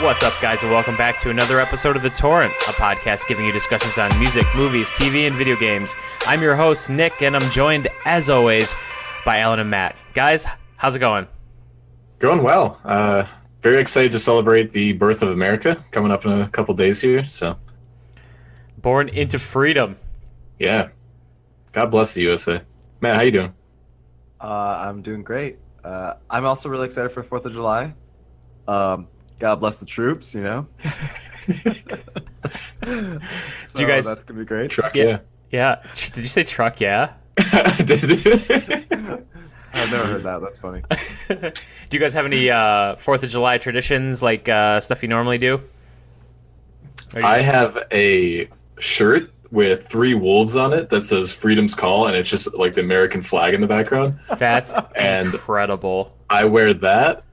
What's up, guys, and welcome back to another episode of The Torrent, a podcast giving you discussions on music, movies, TV, and video games. I'm your host, Nick, and I'm joined, as always, by Alan and Matt. Guys, how's it going? Going well. Very excited to celebrate the birth of America coming up in a couple days here. So, Born into freedom. yeah. God bless the USA. Matt, how you doing? I'm doing great. I'm also really excited for 4th of July. God bless the troops, you know. Did you guys? That's gonna be great. Truck, yeah. Yeah. Did you say truck, yeah? I did. I've never heard that. That's funny. Do you guys have any 4th of July traditions, like stuff you normally do? I have a shirt with 3 wolves on it that says Freedom's Call, and it's just like the American flag in the background. That's And incredible. I wear that,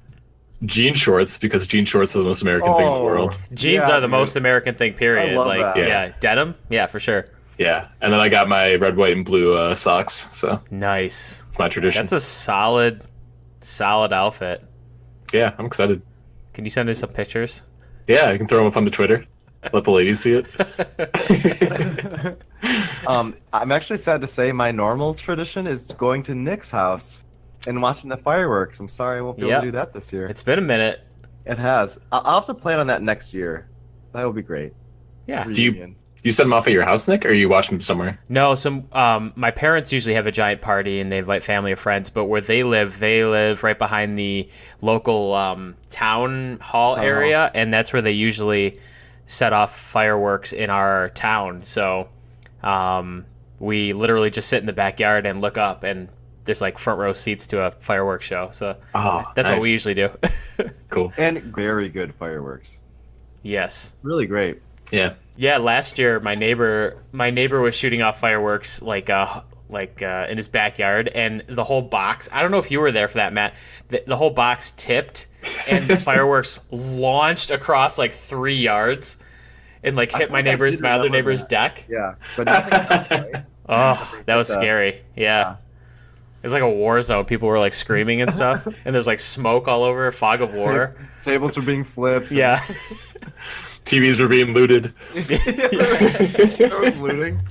jean shorts, because jean shorts are the most American thing in the world. Jeans Yeah, are the dude. most American thing, period. I love Like, that. yeah, denim? Yeah, for sure. Yeah. And then I got my red, white, and blue socks, so Nice. it's my tradition. That's a solid outfit. Yeah, I'm excited. Can you send us some pictures? Yeah, I can throw them up onto Twitter. Let the ladies see it. I'm actually sad to say my normal tradition is going to Nick's house and watching the fireworks. I'm sorry I won't be able Yep. to do that this year. It's been a minute. It has. I'll have to plan on that next year. That would be great. Yeah. Do you set them off at your house, Nick, or you watch them somewhere? No, my parents usually have a giant party and they invite family or friends, but where they live right behind the local town hall area, and that's where they usually set off fireworks in our town. So we literally just sit in the backyard and look up, and there's like front row seats to a fireworks show. So that's what we usually do. Cool. And very good fireworks. Yes. Really great. Yeah. Yeah, last year my neighbor was shooting off fireworks like in his backyard, and the whole box, I don't know if you were there for that, Matt, the whole box tipped and the fireworks launched across like 3 yards and like hit my other neighbor's deck. Yeah, but nothing else, right? Oh, that was scary. Yeah. It was like a war zone. People were like screaming and stuff, and there's like smoke all over, fog of war. Tables were being flipped. Yeah. TVs were being looted. There was looting.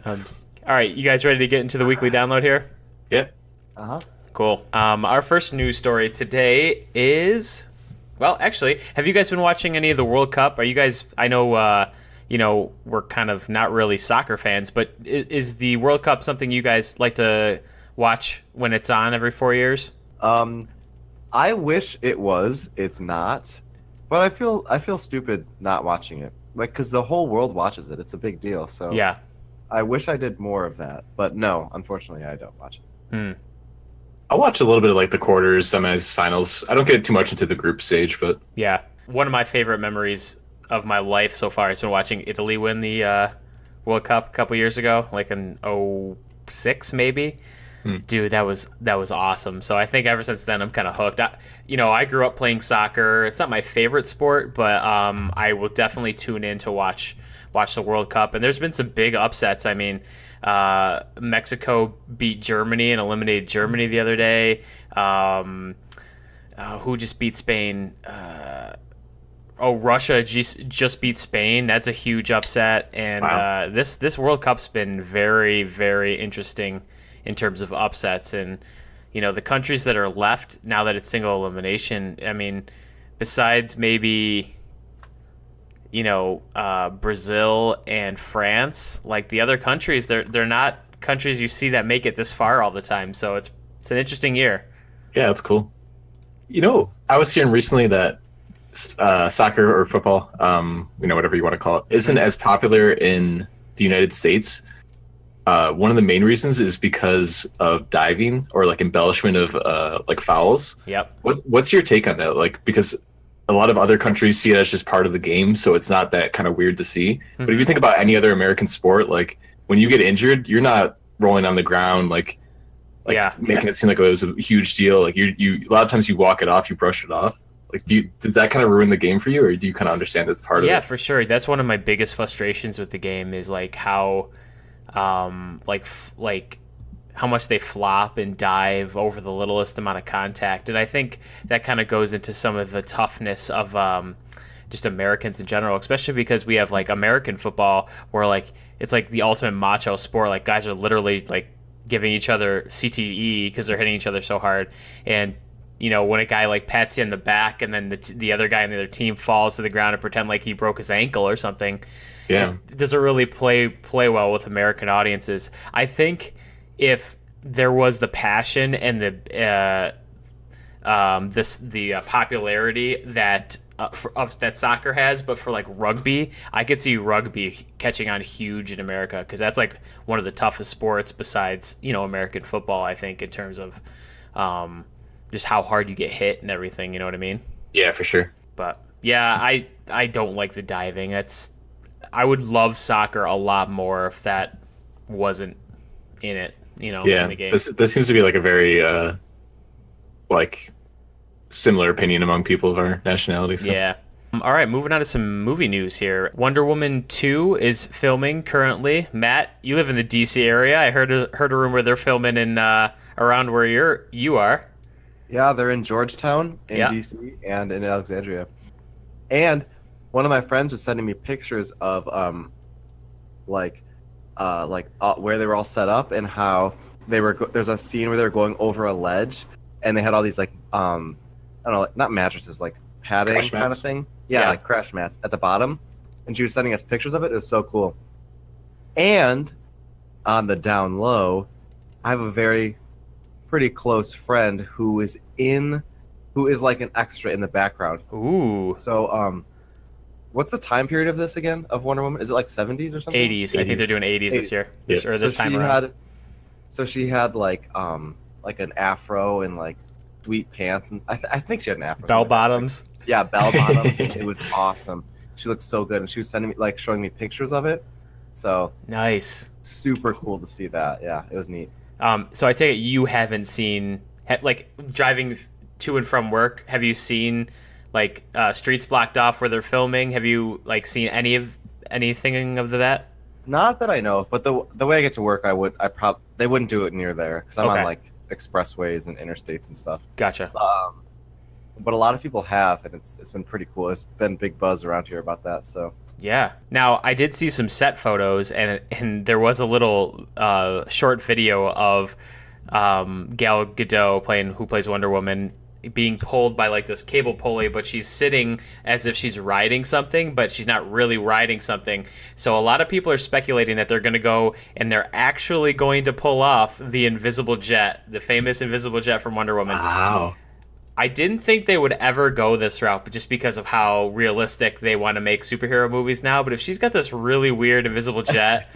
All right, you guys ready to get into the weekly download here? Yep. Uh-huh. Cool. Our first news story today is, well, actually, have you guys been watching any of the World Cup? Are you guys, I know, we're kind of not really soccer fans, but is the World Cup something you guys like to watch when it's on every 4 years? I wish it was. It's not. But I feel stupid not watching it. Like, because the whole world watches it. It's a big deal. So Yeah. I wish I did more of that. But no, unfortunately, I don't watch it. I'll watch a little bit of like the quarters, semis, finals. I don't get too much into the group stage, but Yeah. One of my favorite memories of my life so far has been watching Italy win the World Cup a couple years ago, like in 2006 maybe. Dude, that was awesome. So I think ever since then I'm kind of hooked. I grew up playing soccer. It's not my favorite sport, but I will definitely tune in to watch the World Cup. And there's been some big upsets. I mean, Mexico beat Germany and eliminated Germany the other day. Who just beat Spain? Russia just beat Spain. That's a huge upset. And Wow. This World Cup's been very, very interesting in terms of upsets. And the countries that are left now that it's single elimination, I mean, besides maybe Brazil and France, like the other countries, they're not countries you see that make it this far all the time. So it's an interesting year. yeah, that's cool. I was hearing recently that soccer or football, whatever you want to call it, isn't as popular in the United States. One of the main reasons is because of diving or like embellishment of like fouls. Yep. What's your take on that? Like, because a lot of other countries see it as just part of the game, so it's not that kind of weird to see. But if you think about any other American sport, like when you get injured, you're not rolling on the ground like making it seem like it was a huge deal. Like you a lot of times you walk it off, you brush it off. Like, does that kind of ruin the game for you, or do you kind of understand it's part of it? Yeah, for sure. That's one of my biggest frustrations with the game is like how how much they flop and dive over the littlest amount of contact. And I think that kind of goes into some of the toughness of just Americans in general, especially because we have like American football where like it's like the ultimate macho sport. Like guys are literally like giving each other CTE because they're hitting each other so hard. And when a guy like pats you in the back and then the other guy on the other team falls to the ground and pretend like he broke his ankle or something, it doesn't really play well with American audiences. I think if there was the passion and the popularity that that soccer has, but for like rugby, I could see rugby catching on huge in America because that's like one of the toughest sports besides American football. I think in terms of just how hard you get hit and everything. You know what I mean? Yeah, for sure. But yeah, I don't like the diving. I would love soccer a lot more if that wasn't in it. In the game. This seems to be like a very like similar opinion among people of our nationality. So. Yeah. All right, moving on to some movie news here. Wonder Woman 2 is filming currently. Matt, you live in the DC area. I heard a rumor they're filming in around where you are. Yeah, they're in Georgetown in DC and in Alexandria. And one of my friends was sending me pictures of where they were all set up and how they were. There's a scene where they were going over a ledge, and they had all these like I don't know, like, not mattresses, like padding kind of thing. Yeah, like crash mats at the bottom. And she was sending us pictures of it. It was so cool. And on the down low, I have a pretty close friend who is like an extra in the background. Ooh. So what's the time period of this again, of Wonder Woman? Is it like 70s or something? 80s. I think they're doing 80s this year. Yep. Or this time around. So she had like an afro and like sweet pants, and I think she had an afro. Bell bottoms. Yeah, bell bottoms. It was awesome. She looked so good, and she was sending me showing me pictures of it. So nice. Super cool to see that. Yeah, it was neat. So I take it you haven't seen like driving to and from work. Have you seen like streets blocked off where they're filming? Have you like seen anything of that? Not that I know of, but the way I get to work, they wouldn't do it near there because I'm on like expressways and interstates and stuff. Gotcha. But a lot of people have, and it's been pretty cool. It's been big buzz around here about that. So yeah. Now I did see some set photos, and there was a little short video of Gal Gadot who plays Wonder Woman being pulled by like this cable pulley, but she's sitting as if she's riding something, but she's not really riding something. So a lot of people are speculating that they're going to go and they're actually going to pull off the invisible jet, the famous invisible jet from Wonder Woman. Wow. I didn't think they would ever go this route, but just because of how realistic they want to make superhero movies now. But if she's got this really weird invisible jet,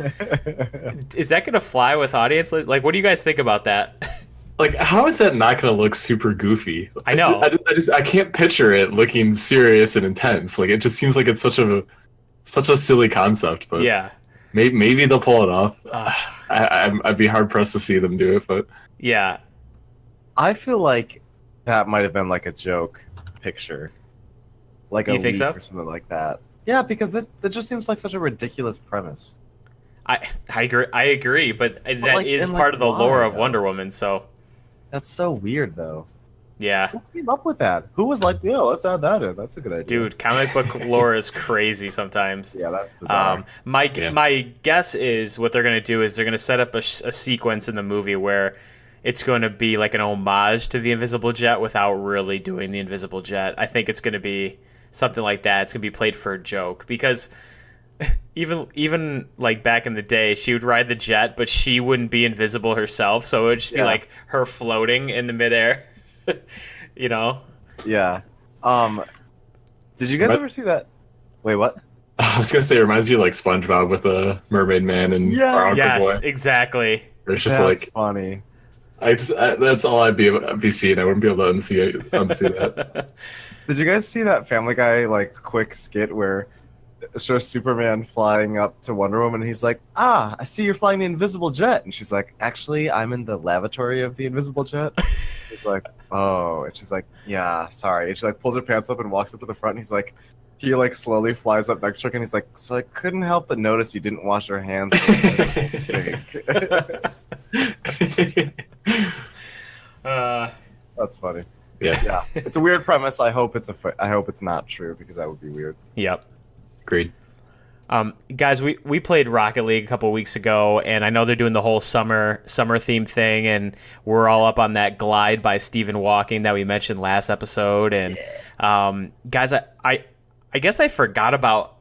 is that going to fly with audiences? Like, what do you guys think about that? Like, how is that not going to look super goofy? I know. I can't picture it looking serious and intense. Like, it just seems like it's such a silly concept. But yeah, maybe they'll pull it off. I'd be hard pressed to see them do it, but yeah, I feel like that might have been like a joke picture, like a leak or something like that. Yeah, because that just seems like such a ridiculous premise. I agree, but that like, is part of the lore of Wonder Woman. So that's so weird, though. Yeah. Who came up with that? Who was like, "Yeah, let's add that in. That's a good idea." Dude, comic book lore is crazy sometimes. Yeah, that's bizarre. My guess is what they're gonna do is they're gonna set up a sequence in the movie where it's going to be like an homage to the Invisible Jet without really doing the Invisible Jet. I think it's going to be something like that. It's going to be played for a joke because even like back in the day, she would ride the jet, but she wouldn't be invisible herself. So it would just be like her floating in the midair, you know? Yeah. Did you guys ever see that? Wait, what? I was going to say, it reminds you of like SpongeBob with a Mermaid Man and our Uncle Boy. Yes, exactly. It's just That's like funny. That's all I'd be seeing. I wouldn't be able to unsee that. Did you guys see that Family Guy like quick skit where it shows Superman flying up to Wonder Woman and he's like, "Ah, I see you're flying the invisible jet," and she's like, "Actually, I'm in the lavatory of the invisible jet." He's like, "Oh," and she's like, "Yeah, sorry," and she like pulls her pants up and walks up to the front and he's like, he like slowly flies up next to her and he's like, so I couldn't help but notice you didn't wash your hands. Sick. That's funny. Yeah. It's a weird premise. I hope it's not true because that would be weird. Yep. Agreed. Guys, we played Rocket League a couple weeks ago, and I know they're doing the whole summer theme thing, and we're all up on that Glide by Stephen Walking that we mentioned last episode. And guys, I guess I forgot about.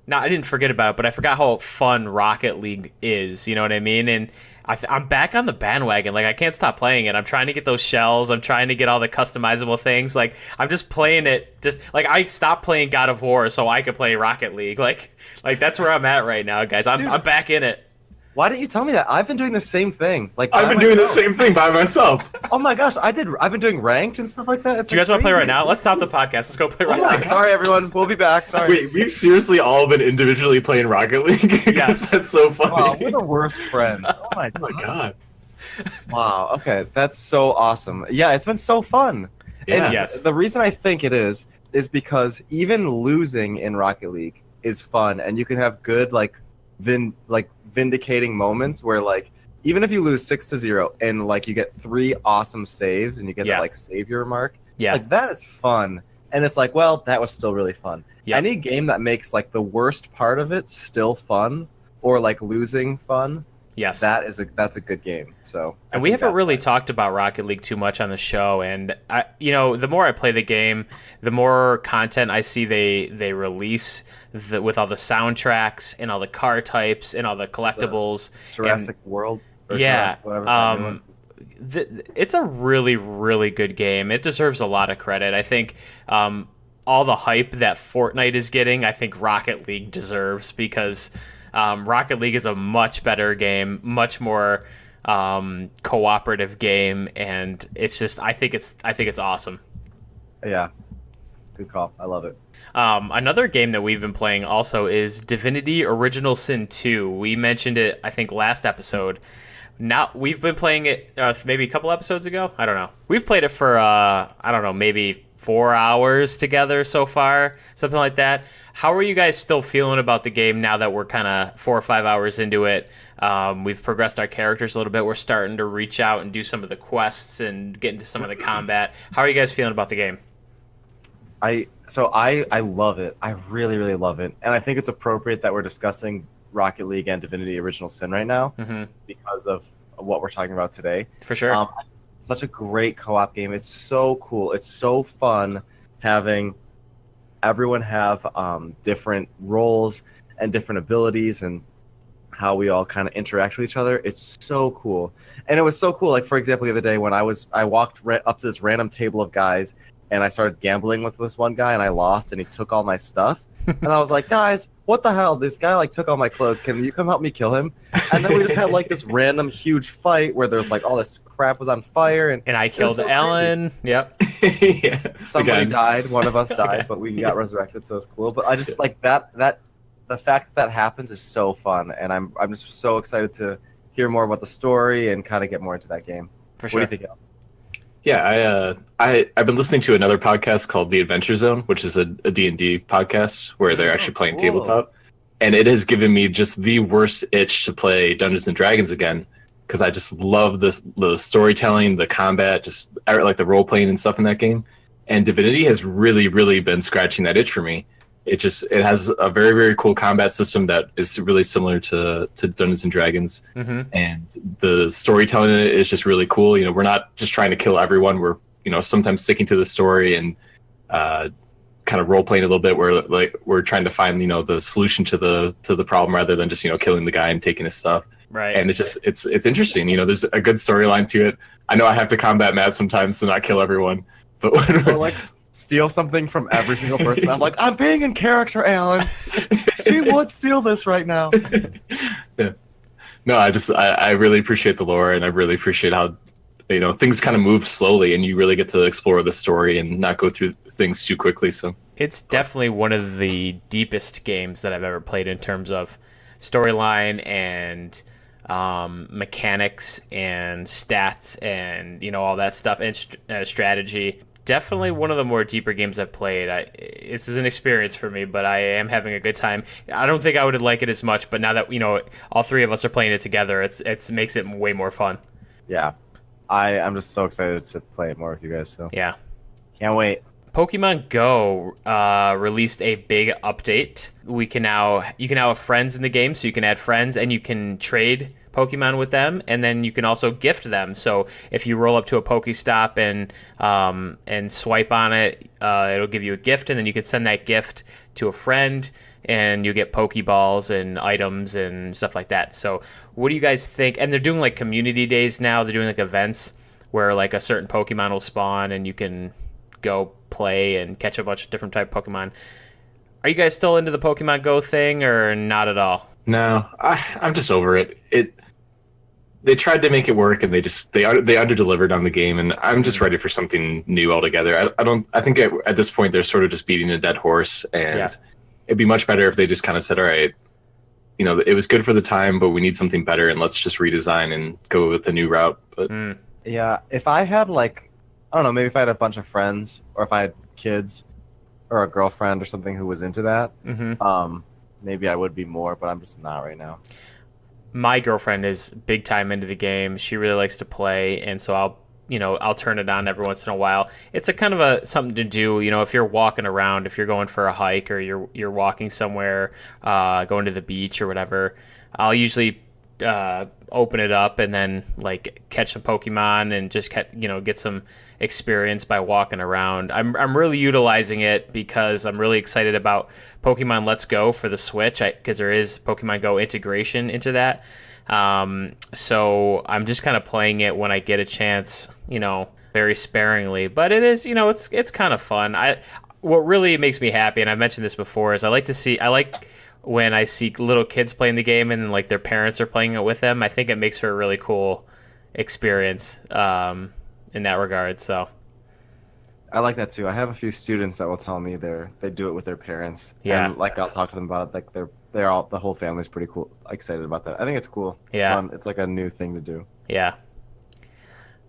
No, I didn't forget about it, but I forgot how fun Rocket League is. You know what I mean? And I'm back on the bandwagon. Like, I can't stop playing it. I'm trying to get those shells. I'm trying to get all the customizable things. Like, I'm just playing it. Just like I stopped playing God of War so I could play Rocket League. Like that's where I'm at right now, guys. I'm back in it. Why didn't you tell me that? I've been doing the same thing. Like I've been doing the same thing by myself. Oh my gosh, I've been doing ranked and stuff like that. Do you guys want to play right now? Let's stop the podcast. Let's go play right now. Sorry, everyone. We'll be back. Sorry. Wait, we've seriously all been individually playing Rocket League? Yes. That's so funny. Wow, we're the worst friends. Oh my God. Wow. Okay, that's so awesome. Yeah, it's been so fun. Yeah. And Yes. the reason I think it is because even losing in Rocket League is fun, and you can have good vindicating moments where like even if you lose 6-0 and like you get 3 awesome saves and you get that like savior mark, like that is fun. And it's like, well, that was still really fun. Yeah. Any game that makes like the worst part of it still fun or like losing fun, yes, that's a good game. So and we haven't really talked about Rocket League too much on the show, and the more I play the game, the more content I see they release with all the soundtracks and all the car types and all the collectibles. Jurassic World. Yeah. Whatever, it's a really, really good game. It deserves a lot of credit. I think all the hype that Fortnite is getting, I think Rocket League deserves, because Rocket League is a much better game, much more cooperative game, and it's just I think it's awesome. Yeah, good call. I love it. Another game that we've been playing also is Divinity Original Sin 2. We mentioned it, I think, last episode. Now we've been playing it maybe a couple episodes ago. I don't know. We've played it for maybe 4 hours together so far, something like that. How are you guys still feeling about the game now that we're kind of 4 or 5 hours into it? We've progressed our characters a little bit. We're starting to reach out and do some of the quests and get into some of the combat. How are you guys feeling about the game? I love it. I really, really love it. And I think it's appropriate that we're discussing Rocket League and Divinity Original Sin right now because of what we're talking about today. For sure. Such a great co-op game. It's so cool. It's so fun having everyone have different roles and different abilities and how we all kind of interact with each other. It's so cool. And it was so cool. Like, for example, the other day when I walked up to this random table of guys and I started gambling with this one guy and I lost and he took all my stuff. And I was like, guys, what the hell? This guy like took all my clothes. Can you come help me kill him? And then we just had like this random huge fight where there's like all this crap was on fire and I killed Ellen. Crazy. Yep. Yeah. Somebody died. One of us died, but we got resurrected, so it's cool. But I just like that the fact that happens is so fun, and I'm just so excited to hear more about the story and kind of get more into that game. For sure. What do you think, Al? Yeah, I've been listening to another podcast called The Adventure Zone, which is a D&D podcast where they're actually playing tabletop. And it has given me just the worst itch to play Dungeons and Dragons again, because I just love the storytelling, the combat, just like the role playing and stuff in that game. And Divinity has really, really been scratching that itch for me. It has a very, very cool combat system that is really similar to Dungeons and Dragons, and the storytelling in it is just really cool. You know, we're not just trying to kill everyone. We're sometimes sticking to the story and kind of role playing a little bit. Where like we're trying to find the solution to the problem rather than just killing the guy and taking his stuff. Right. And it's interesting. There's a good storyline to it. I know I have to combat Matt sometimes to not kill everyone, but or like steal something from every single person. I'm like, I'm being in character, Alan. She would steal this right now. Yeah. No, I really appreciate the lore, and I really appreciate how things kind of move slowly, and you really get to explore the story and not go through things too quickly. So it's definitely one of the deepest games that I've ever played in terms of storyline and mechanics and stats and all that stuff and strategy. definitely one of the more deeper games I've played. This is an experience for me, but I am having a good time. I don't think I would like it as much, but now that all three of us are playing it together, it makes it way more fun. Yeah, I'm just so excited to play it more with you guys. So yeah, can't wait. Pokemon Go released a big update. You can now have friends in the game, so you can add friends and you can trade Pokemon with them, and then you can also gift them. So if you roll up to a Pokestop and swipe on it, it'll give you a gift, and then you can send that gift to a friend, and you get Pokeballs and items and stuff like that. So what do you guys think? And they're doing like community days now. They're doing like events where like a certain Pokemon will spawn, and you can go play and catch a bunch of different type of Pokemon. Are you guys still into the Pokemon Go thing, or not at all? No, I'm just over it. They tried to make it work, and they under-delivered on the game, and I'm just ready for something new altogether. I think at this point they're sort of just beating a dead horse, and it'd be much better if they just kind of said, all right, it was good for the time, but we need something better, and let's just redesign and go with the new route. But yeah, if I had I don't know, maybe if I had a bunch of friends, or if I had kids or a girlfriend or something who was into that, maybe I would be more, but I'm just not right now. My girlfriend is big time into the game. She really likes to play, and so I'll turn it on every once in a while. It's a kind of something to do, if you're walking around, if you're going for a hike, or you're walking somewhere, going to the beach or whatever. I'll usually open it up and then like catch some Pokemon and just get some experience by walking around. I'm really utilizing it because I'm really excited about Pokemon Let's Go for the Switch, because there is Pokemon Go integration into that. So I'm just kind of playing it when I get a chance, very sparingly, but it is, it's kind of fun. What really makes me happy, and I mentioned this before, is I like when I see little kids playing the game and like their parents are playing it with them. I think it makes for a really cool experience in that regard. So I like that too. I have a few students that will tell me they do it with their parents. Yeah. And I'll talk to them about it. Like they're all, the whole family's pretty cool, excited about that. I think it's cool. It's fun. It's like a new thing to do. Yeah.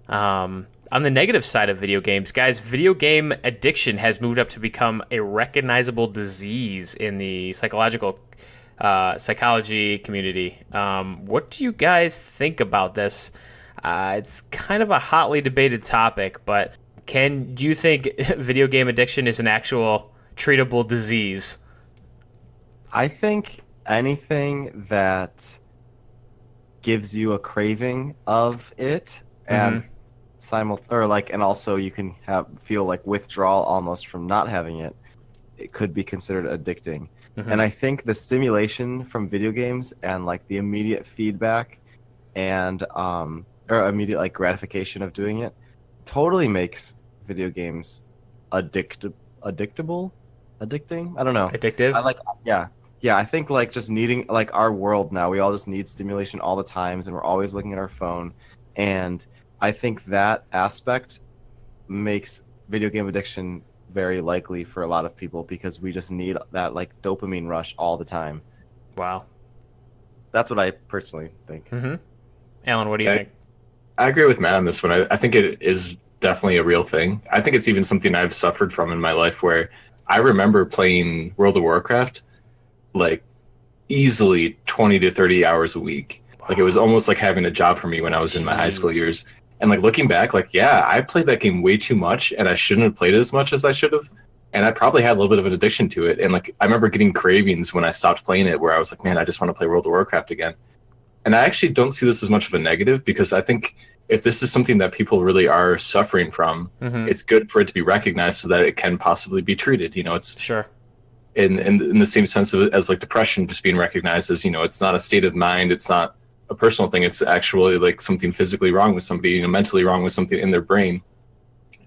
On the negative side of video games, guys, video game addiction has moved up to become a recognizable disease in the psychology community. What do you guys think about this? It's kind of a hotly debated topic, but do you think video game addiction is an actual treatable disease? I think anything that gives you a craving of it and and also you can feel like withdrawal almost from not having it, it could be considered addicting. And I think the stimulation from video games and like the immediate feedback and or immediate like gratification of doing it totally makes video games addicting. I don't know. Addictive? Yeah, I think like just needing, like our world now, we all just need stimulation all the times, and we're always looking at our phone. And I think that aspect makes video game addiction very likely for a lot of people, because we just need that like dopamine rush all the time. Wow. That's what I personally think. Alan, what do you think? I agree with Matt on this one. I think it is definitely a real thing. I think it's even something I've suffered from in my life, where I remember playing World of Warcraft like easily 20 to 30 hours a week. Wow. Like it was almost like having a job for me when I was in my high school years. And like looking back, like, yeah, I played that game way too much, and I shouldn't have played it as much as I should have. And I probably had a little bit of an addiction to it. And like I remember getting cravings when I stopped playing it, where I was like, man, I just want to play World of Warcraft again. And I actually don't see this as much of a negative, because I think if this is something that people really are suffering from, it's good for it to be recognized so that it can possibly be treated. It's sure. In the same sense as like depression just being recognized as, it's not a state of mind, it's not a personal thing, it's actually like something physically wrong with somebody, mentally wrong with something in their brain.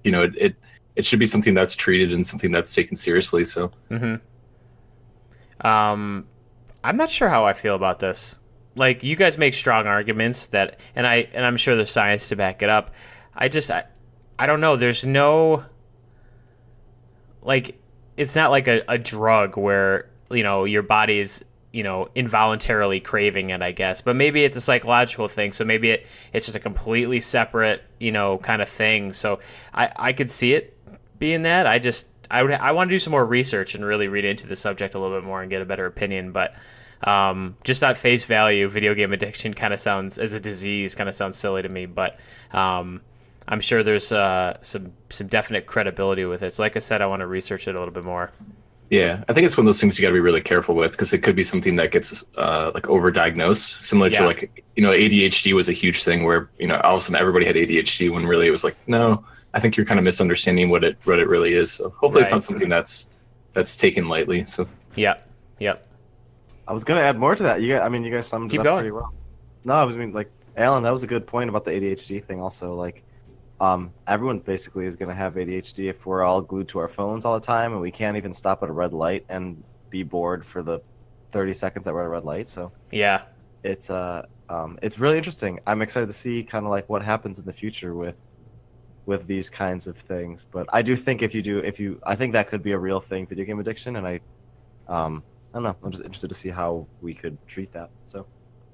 It should be something that's treated and something that's taken seriously. So I'm not sure how I feel about this. Like, you guys make strong arguments that, and I'm sure there's science to back it up. I don't know. There's no, like, it's not like a drug where, your body is, involuntarily craving it, I guess. But maybe it's a psychological thing. So maybe it's just a completely separate, kind of thing. So I could see it being that. I want to do some more research and really read into the subject a little bit more and get a better opinion. But just at face value, video game addiction kind of sounds, as a disease, kind of sounds silly to me. But I'm sure there's some definite credibility with it. So like I said, I want to research it a little bit more. Yeah, I think it's one of those things you got to be really careful with, because it could be something that gets like overdiagnosed, similar to like, ADHD was a huge thing where, all of a sudden everybody had ADHD when really it was like, no, I think you're kind of misunderstanding what it really is. So hopefully it's not something that's taken lightly. So Yep. I was gonna add more to that. You guys summed it up going. pretty well. No, I was like, Alan, that was a good point about the ADHD thing. Also, like, everyone basically is gonna have ADHD if we're all glued to our phones all the time and we can't even stop at a red light and be bored for the 30 seconds that we're at a red light. So Yeah. it's really interesting. I'm excited to see kind of like what happens in the future with these kinds of things. But I do think I think that could be a real thing, video game addiction, and I don't know. I'm just interested to see how we could treat that. So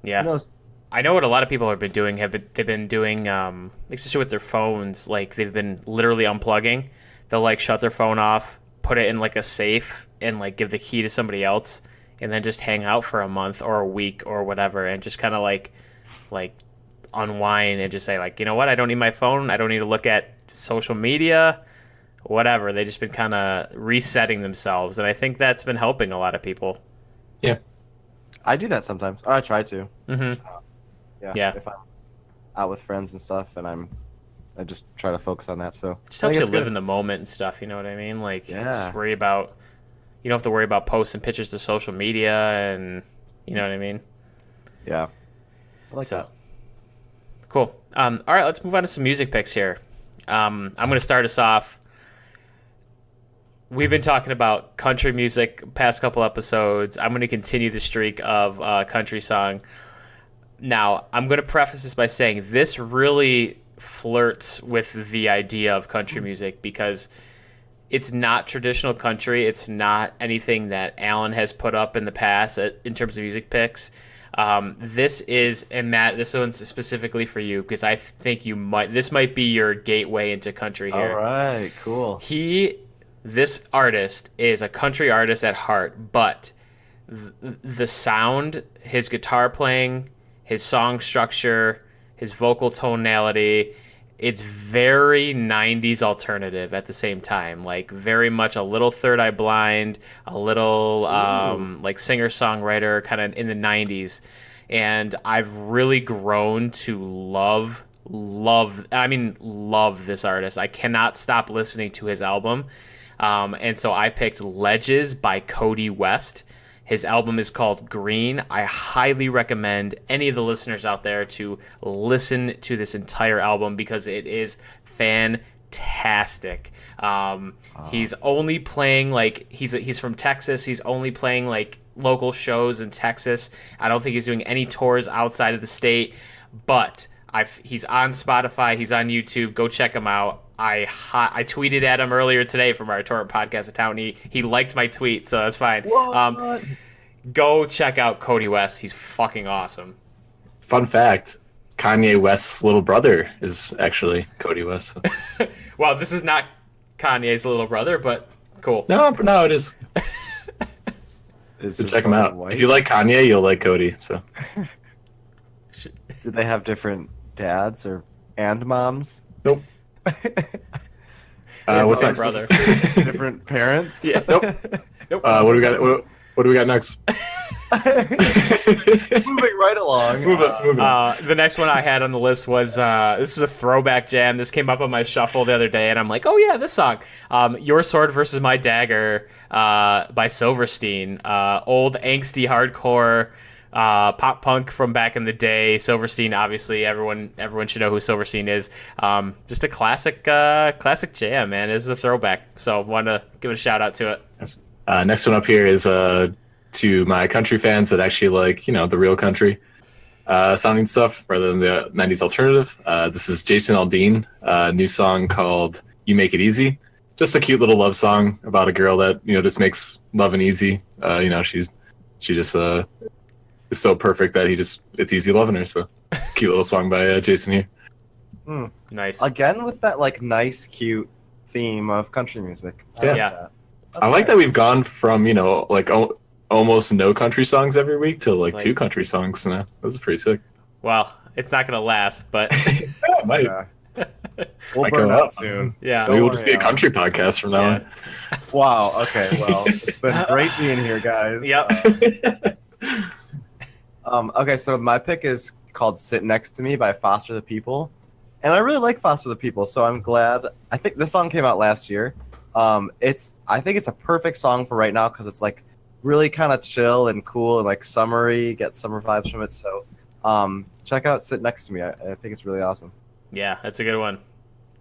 Yeah. who knows? I know what a lot of people have been doing. They've been doing, especially with their phones, like they've been literally unplugging. They'll like shut their phone off, put it in like a safe, and like give the key to somebody else, and then just hang out for a month or a week or whatever, and just kind of like unwind and just say like, you know what, I don't need my phone. I don't need to look at social media, whatever. They've just been kind of resetting themselves, and I think that's been helping a lot of people. yeah. I do that sometimes. Or I try to. Mm-hmm. Yeah. If I'm out with friends and stuff, and I just try to focus on that. So Just helps you live in the moment and stuff. You know what I mean? Like, just worry about. You don't have to worry about posting pictures to social media, and you know what I mean. Yeah. I like that. Cool. All right, let's move on to some music picks here. I'm going to start us off. We've been talking about country music past couple episodes. I'm going to continue the streak of country song. Now, I'm going to preface this by saying this really flirts with the idea of country music because it's not traditional country. It's not anything that Alan has put up in the past in terms of music picks. This is, and Matt, this one's specifically for you because I think this might be your gateway into country here. All right, cool. This artist is a country artist at heart, but the sound, his guitar playing, his song structure, his vocal tonality, it's very 90s alternative at the same time. Like very much a little Third Eye Blind, a little like singer-songwriter kind of in the 90s. And I've really grown to love this artist. I cannot stop listening to his album. And so I picked Ledges by Kody West. His album is called Green. I highly recommend any of the listeners out there to listen to this entire album because it is fantastic. He's only playing like he's from Texas. He's only playing like local shows in Texas. I don't think he's doing any tours outside of the state, but he's on Spotify. He's on YouTube. Go check him out. I tweeted at him earlier today from our Torrent podcast account. He liked my tweet, so that's fine. Go check out Kody West. He's fucking awesome. Fun fact: Kanye West's little brother is actually Kody West. So. Well, this is not Kanye's little brother, but cool. No, it is. So check him out. If you like Kanye, you'll like Kody. So. Do they have different dads and moms? Nope. What's next, brother? Different parents? Yeah. Nope. What do we got? What do we got next? Moving right along. Moving. The next one I had on the list was this is a throwback jam. This came up on my shuffle the other day, and I'm like, oh yeah, this song. Your Sword versus My Dagger by Silverstein. Old angsty hardcore pop punk from back in the day. Silverstein, obviously, everyone should know who Silverstein is. Just a classic jam, man. This is a throwback, so want to give a shout out to it. Next one up here is to my country fans that actually like the real country sounding stuff rather than the 90s alternative. This is Jason Aldean, new song called "You Make It Easy." Just a cute little love song about a girl that just makes loving easy. She just is so perfect that it's easy loving her. So cute little song by Jason here. Nice. Again with that like nice, cute theme of country music. Yeah. I like that we've gone from, like almost no country songs every week to like 2 country songs now. This is pretty sick. Well, it's not going to last, but it might. Yeah. We'll burn out soon. Yeah. Maybe we'll just be a country podcast from now on. Wow. Okay. Well, it's been great being here, guys. Yep. Okay, so my pick is called "Sit Next to Me" by Foster the People, and I really like Foster the People, so I'm glad. I think this song came out last year. I think it's a perfect song for right now because it's like really kind of chill and cool and like summery. Get summer vibes from it. So, check out "Sit Next to Me." I think it's really awesome. Yeah, that's a good one.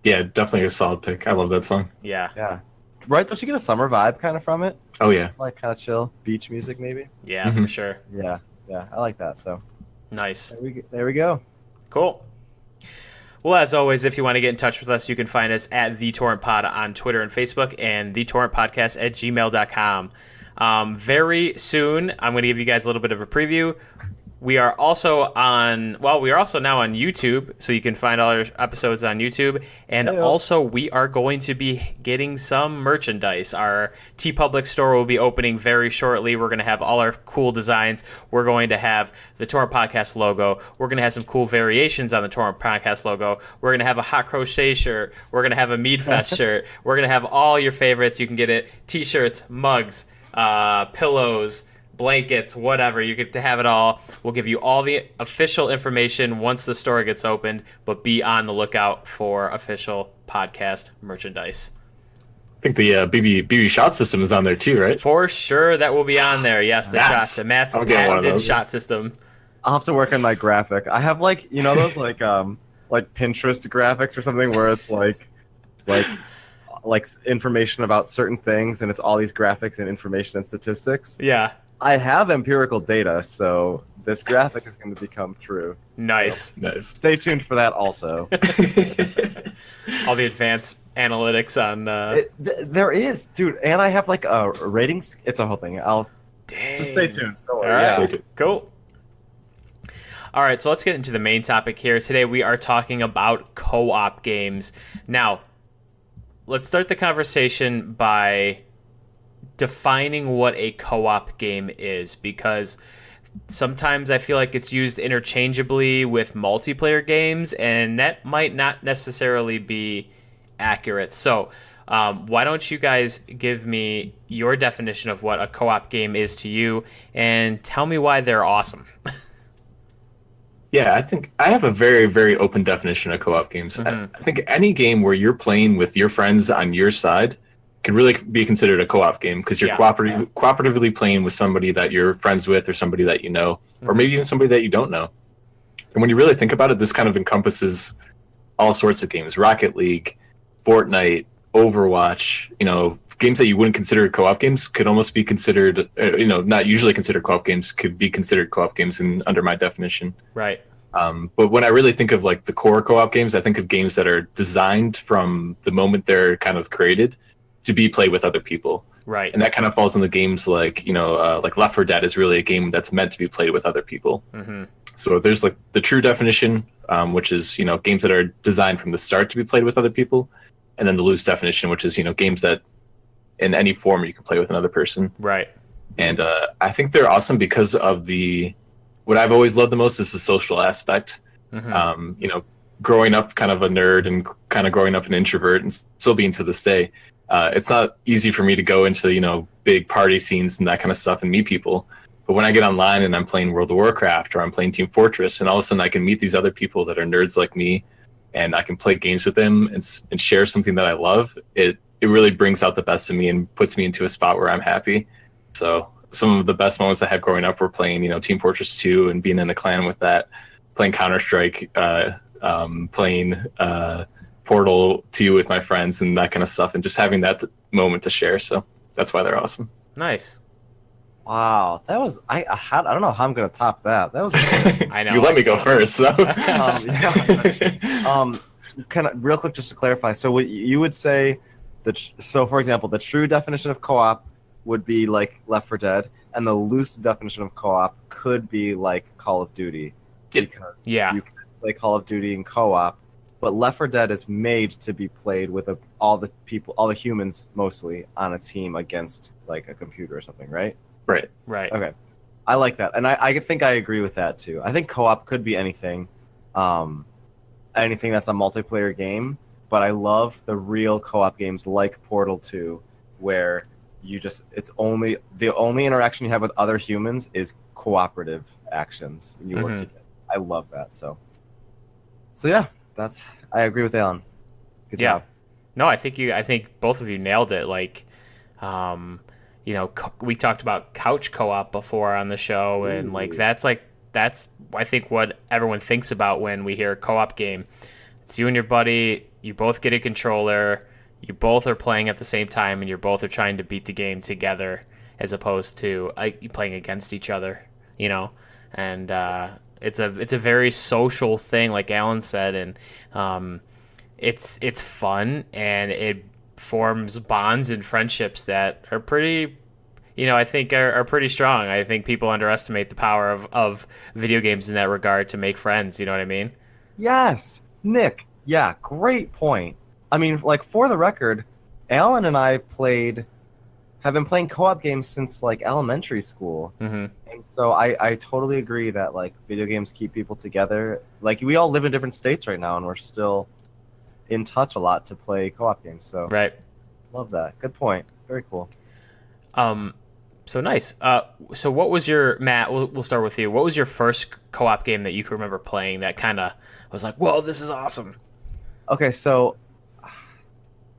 Yeah, definitely a solid pick. I love that song. Yeah. Yeah. Right? Don't you get a summer vibe kind of from it? Oh yeah. Like kind of chill beach music, maybe. Yeah, for sure. Yeah. Yeah, I like that. So nice. There we go. Cool. Well, as always, if you want to get in touch with us, you can find us at The Torrent Pod on Twitter and Facebook and thetorrentpodcast@gmail.com. Very soon, I'm going to give you guys a little bit of a preview. We are also now on YouTube, so you can find all our episodes on YouTube. And also, we are going to be getting some merchandise. Our TeePublic store will be opening very shortly. We're going to have all our cool designs. We're going to have the Torrent Podcast logo. We're going to have some cool variations on the Torrent Podcast logo. We're going to have a Hot Crochet shirt. We're going to have a Meadfest shirt. We're going to have all your favorites. You can get it: T-shirts, mugs, pillows, blankets, whatever. You get to have it all. We'll give you all the official information once the store gets opened, but be on the lookout for official podcast merchandise. I think the BB shot system is on there too, right? For sure, that will be on there. Yes, the Matt's patented shot system. I'll have to work on my graphic. I have like those like Pinterest graphics or something where it's like information about certain things, and it's all these graphics and information and statistics. Yeah. I have empirical data, so this graphic is going to become true. Nice. So nice. Stay tuned for that also. All the advanced analytics on... there is, dude. And I have like a ratings. It's a whole thing. Just stay tuned. Don't worry. All right. Yeah. Cool. All right, so let's get into the main topic here. Today we are talking about co-op games. Now, let's start the conversation by defining what a co-op game is, because sometimes I feel like it's used interchangeably with multiplayer games, and that might not necessarily be accurate. So why don't you guys give me your definition of what a co-op game is to you, and tell me why they're awesome. Yeah, I think I have a very, very open definition of co-op games. I think any game where you're playing with your friends on your side can really be considered a co-op game, because you're cooperatively playing with somebody that you're friends with, or somebody that you know, or maybe even somebody that you don't know. And when you really think about it, this kind of encompasses all sorts of games: Rocket League, Fortnite, Overwatch. Games that you wouldn't consider co-op games could almost be considered, not usually considered co-op games, could be considered co-op games under my definition. Right. But when I really think of like the core co-op games, I think of games that are designed from the moment they're kind of created to be played with other people. Right. And that kind of falls in the games like Left 4 Dead is really a game that's meant to be played with other people. So there's like the true definition, which is, games that are designed from the start to be played with other people. And then the loose definition, which is, games that in any form you can play with another person. Right. And I think they're awesome because of what I've always loved the most is the social aspect. Growing up kind of a nerd and kind of growing up an introvert and still being to this day, it's not easy for me to go into, big party scenes and that kind of stuff and meet people. But when I get online and I'm playing World of Warcraft or I'm playing Team Fortress, and all of a sudden I can meet these other people that are nerds like me, and I can play games with them and share something that I love, it really brings out the best in me and puts me into a spot where I'm happy. So some of the best moments I had growing up were playing, Team Fortress 2 and being in a clan with that, playing Counter-Strike, playing Portal 2 with my friends and that kind of stuff, and just having that moment to share. So that's why they're awesome. Nice. Wow, that was I don't know how I'm gonna top that. That was I know. You let me go first, so kind of real quick just to clarify. So what you would say so for example, the true definition of co-op would be like Left 4 Dead, and the loose definition of co-op could be like Call of Duty, because you can play Call of Duty in co-op, but Left 4 Dead is made to be played with all the humans mostly on a team against like a computer or something, right? Right. Okay, I like that, and I think I agree with that too. I think co-op could be anything, anything that's a multiplayer game. But I love the real co-op games like Portal 2, where the only interaction you have with other humans is cooperative actions, and you work together. I love that. So yeah, I agree with Alan. Good job. No, I think both of you nailed it. Like, we talked about couch co-op before on the show, and like that's I think what everyone thinks about when we hear co-op game. It's you and your buddy. You both get a controller. You both are playing at the same time, and you both are trying to beat the game together, as opposed to playing against each other. And it's a very social thing, like Alan said, and it's fun, and it forms bonds and friendships that are pretty. I think are pretty strong. I think people underestimate the power of video games in that regard to make friends. You know what I mean? Yes, Nick. Yeah, great point. I mean, like, for the record, Alan and I have been playing co-op games since like elementary school, and so I totally agree that like video games keep people together. Like, we all live in different states right now, and we're still in touch a lot to play co-op games. So right, love that. Good point. Very cool. So nice. So what was Matt? We'll start with you. What was your first co-op game that you can remember playing that kind of was like, whoa, this is awesome? Okay, so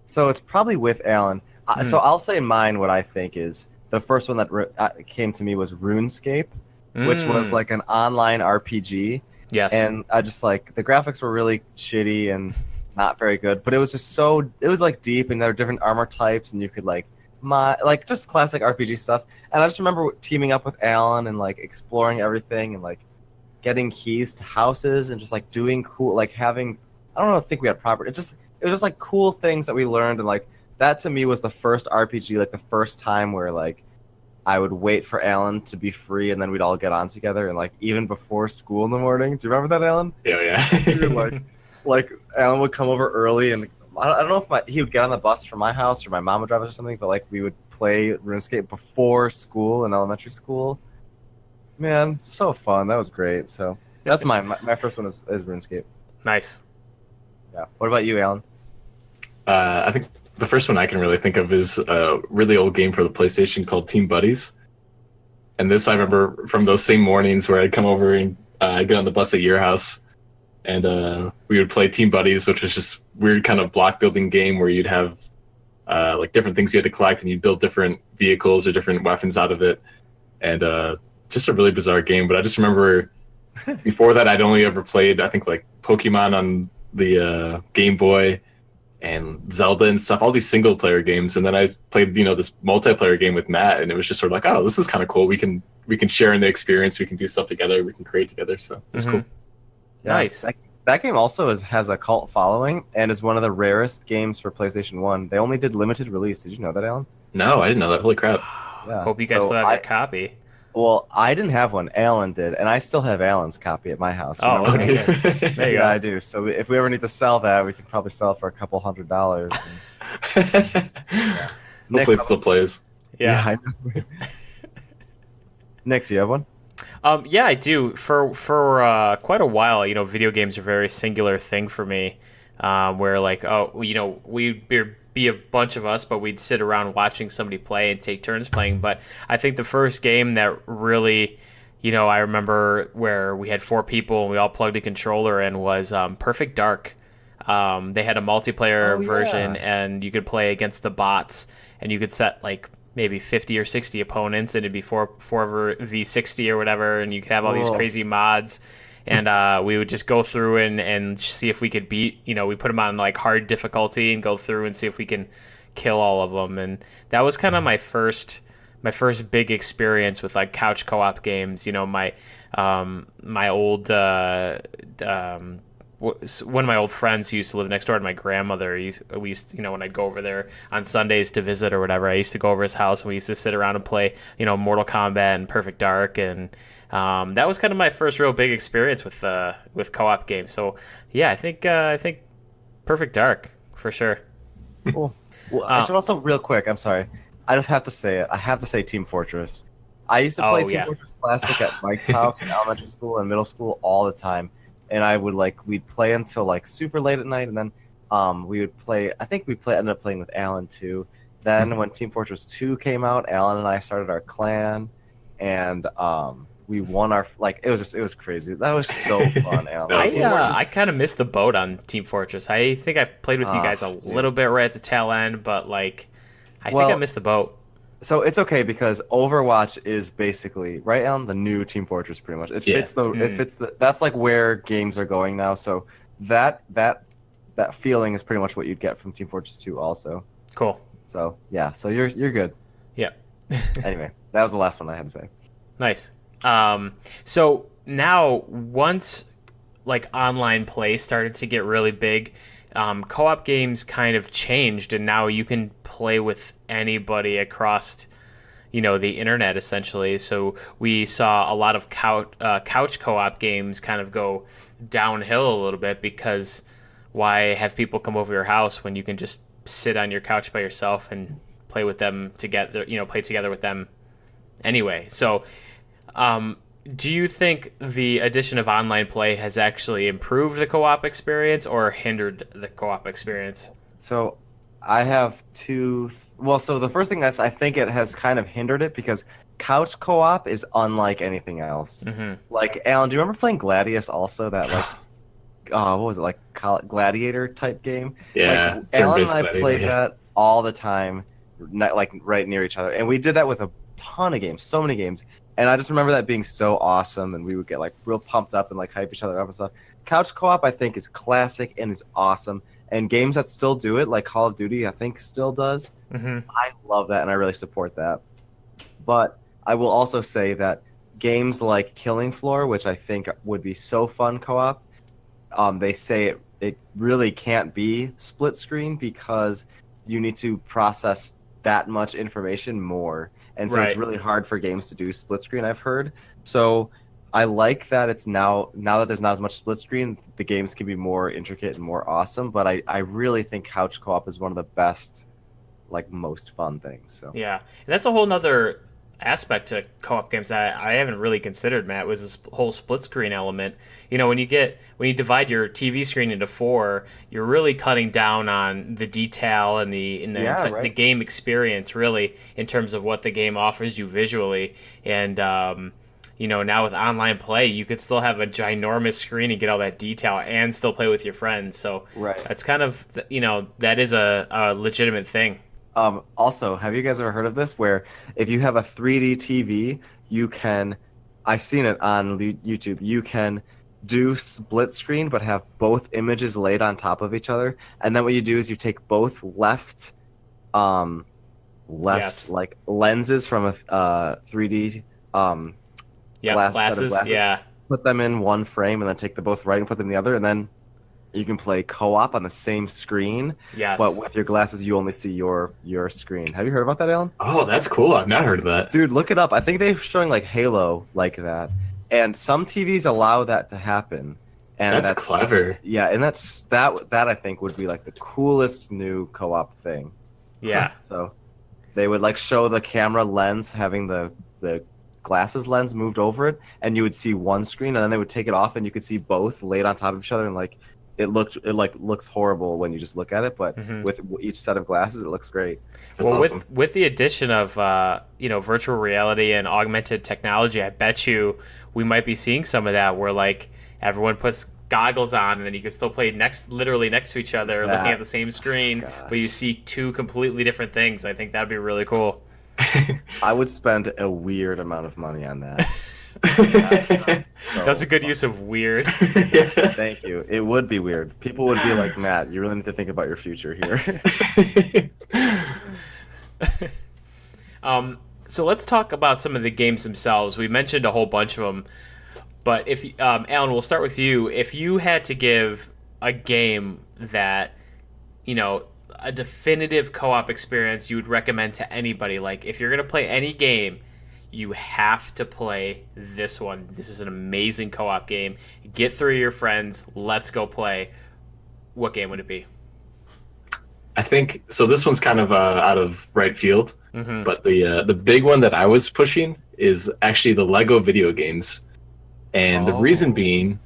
it's probably with Alan. So I'll say mine. What I think is the first one that came to me was RuneScape, which was like an online RPG. Yes. And I just like the graphics were really shitty and not very good, but it was just it was like deep, and there were different armor types, and you could like just classic RPG stuff. And I just remember teaming up with Alan and like exploring everything and like getting keys to houses and just like doing cool, like having. I don't think we had property. It was just like cool things that we learned, and like that to me was the first RPG, like the first time where like I would wait for Alan to be free, and then we'd all get on together, and like even before school in the morning. Do you remember that, Alan? Yeah. like Alan would come over early, and I don't know if he would get on the bus from my house or my mom would drive us or something, but like we would play RuneScape before school in elementary school. Man, so fun. That was great. So that's mine. My first one is RuneScape. Nice. Yeah. What about you, Alan? I think the first one I can really think of is a really old game for the PlayStation called Team Buddies. And this I remember from those same mornings where I'd come over and I'd get on the bus at your house, and we would play Team Buddies, which was just weird kind of block building game where you'd have like different things you had to collect, and you'd build different vehicles or different weapons out of it. And just a really bizarre game. But I just remember before that I'd only ever played, I think, like Pokemon on the Game Boy and Zelda and stuff, all these single player games. And then I played, this multiplayer game with Matt, and it was just sort of like, oh, this is kind of cool. We can share in the experience. We can do stuff together. We can create together. So it's cool. Yeah, nice. That game also has a cult following and is one of the rarest games for PlayStation 1. They only did limited release. Did you know that, Alan? No, I didn't know that. Holy crap. Yeah. Hope you guys still have your copy. Well, I didn't have one. Alan did, and I still have Alan's copy at my house. Oh, okay. There you go. I do. So if we ever need to sell that, we can probably sell it for a couple $100. Yeah. Hopefully it still plays. Yeah. I know. Nick, do you have one? Yeah, I do. For quite a while, video games are a very singular thing for me. Where like, we'd be a bunch of us, but we'd sit around watching somebody play and take turns playing. But I think the first game that really, I remember where we had 4 people and we all plugged a controller in was Perfect Dark. They had a multiplayer version, and you could play against the bots, and you could set like maybe 50 or 60 opponents, and it'd be 4v60 or whatever, and you could have all these crazy mods. And we would just go through and see if we could beat, we put them on like hard difficulty and go through and see if we can kill all of them. And that was kind of my first big experience with like couch co-op games. My old one of my old friends who used to live next door to my grandmother, we used when I'd go over there on Sundays to visit or whatever, I used to go over his house and we used to sit around and play, Mortal Kombat and Perfect Dark, and that was kind of my first real big experience with co-op games. So yeah, I think Perfect Dark for sure. Cool. Well, I should also, real quick, I'm sorry. I just have to say it. I have to say Team Fortress. I used to play Team Fortress Classic at Mike's house in elementary school and middle school all the time. And we'd play until like super late at night, and then we would play. I think ended up playing with Alan too. Then when Team Fortress 2 came out, Alan and I started our clan, and we won our it was crazy. That was so fun, Alan. I kind of missed the boat on Team Fortress. I think I played with you guys a little bit right at the tail end, but I think I missed the boat. So it's okay because Overwatch is basically right, Alan, the new Team Fortress. Pretty much, it fits that's like where games are going now. So that feeling is pretty much what you'd get from Team Fortress 2, also. Cool. So yeah, so you're good. Yeah. Anyway, that was the last one I had to say. Nice. So now once online play started to get really big, co-op games kind of changed, and now you can play with anybody across the internet essentially. So we saw a lot of couch co-op games kind of go downhill a little bit, because why have people come over your house when you can just sit on your couch by yourself and play with them together, play together with them anyway. So do you think the addition of online play has actually improved the co-op experience or hindered the co-op experience? So I have two. Well, so the first thing is I think it has kind of hindered it, because couch co-op is unlike anything else. Mm-hmm. Like, Alan, do you remember playing Gladius also? That what was it, like gladiator type game? Yeah. Alan and I played that all the time, right near each other. And we did that with a ton of games, so many games. And I just remember that being so awesome, and we would get real pumped up and hype each other up and stuff. Couch co-op, I think, is classic and is awesome. And games that still do it, like Call of Duty, I think still does. Mm-hmm. I love that, and I really support that. But I will also say that games like Killing Floor, which I think would be so fun co-op, they say it really can't be split screen because you need to process that much information more. And so it's really hard for games to do split screen, I've heard. So I like that it's now that there's not as much split screen, the games can be more intricate and more awesome. But I really think couch co-op is one of the best, most fun things. So yeah, and that's a whole nother aspect to co-op games that I haven't really considered, Matt, was this whole split screen element. When you divide your TV screen into 4, you're really cutting down on the detail and the game experience, really, in terms of what the game offers you visually. And now with online play, you could still have a ginormous screen and get all that detail and still play with your friends. So that's kind of that is a legitimate thing. Also, have you guys ever heard of this, where if you have a 3D TV, you can, I've seen it on YouTube, you can do split screen but have both images laid on top of each other, and then what you do is you take both left lenses from a 3D set of glasses, put them in one frame, and then take the both right and put them in the other, and then you can play co-op on the same screen. Yes. But with your glasses, you only see your screen. Have you heard about that, Alan? Oh, that's cool. I've not heard of that. Dude, look it up. I think they're showing Halo like that. And some TVs allow that to happen. And that's clever. Yeah, and that I think would be the coolest new co-op thing. Yeah. So they would show the camera lens having the glasses lens moved over it, and you would see one screen, and then they would take it off, and you could see both laid on top of each other, and it looks horrible when you just look at it, but with each set of glasses, it looks great. That's awesome. With the addition of virtual reality and augmented technology, I bet you we might be seeing some of that, where everyone puts goggles on, and then you can still play literally next to each other, looking at the same screen, but you see two completely different things. I think that'd be really cool. I would spend a weird amount of money on that. That's a good use of weird. Thank you. It would be weird. People would be like, Matt, you really need to think about your future here. So let's talk about some of the games themselves. We mentioned a whole bunch of them, but if Alan, we'll start with you. If you had to give a game that, a definitive co-op experience you would recommend to anybody, if you're going to play any game, you have to play this one. This is an amazing co-op game. Get through your friends. Let's go play. What game would it be? I think so. This one's kind of out of right field, Mm-hmm. but the big one that I was pushing is actually the Lego video games, and the reason being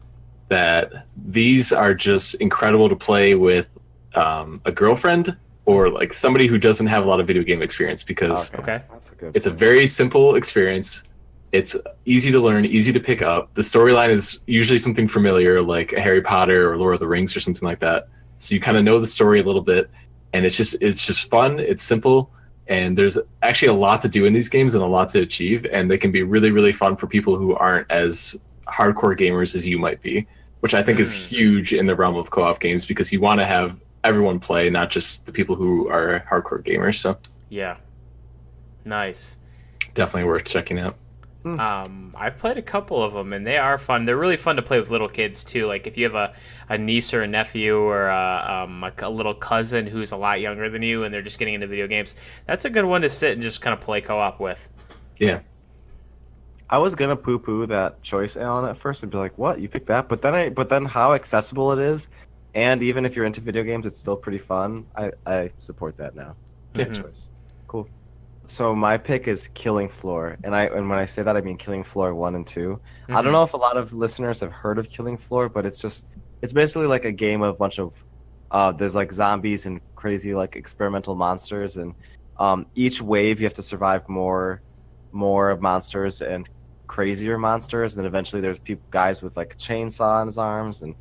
that these are just incredible to play with a girlfriend or like somebody who doesn't have a lot of video game experience because Okay. That's a good it's a very simple experience. It's easy to learn, easy to pick up. The storyline is usually something familiar, like a Harry Potter or Lord of the Rings or something like that. So you kind of know the story a little bit, and it's just fun. It's simple, and there's actually a lot to do in these games and a lot to achieve, and they can be really, really fun for people who aren't as hardcore gamers as you might be, which I think is huge in the realm of co-op games because you want to have everyone play, not just the people who are hardcore gamers. So Yeah. Nice. definitely worth checking out. I've played a couple of them, and they are fun. They're really fun to play with little kids too. Like if you have a niece or a nephew or a little cousin who's a lot younger than you, and they're just getting into video games, that's a good one to sit and just kind of play co-op with. Yeah. I was gonna poo-poo that choice, Alan, at first and be like, "What? You picked that?" But then how accessible it is, and even if you're into video games, it's still pretty fun. I support that now. Good choice. Cool. So my pick is Killing Floor, and when I say that, I mean Killing Floor 1 and 2. I don't know if a lot of listeners have heard of Killing Floor, but it's basically like a game of a bunch of there's like zombies and crazy like experimental monsters, and each wave you have to survive more monsters and crazier monsters, and eventually there's guys with like a chainsaw in his arms, and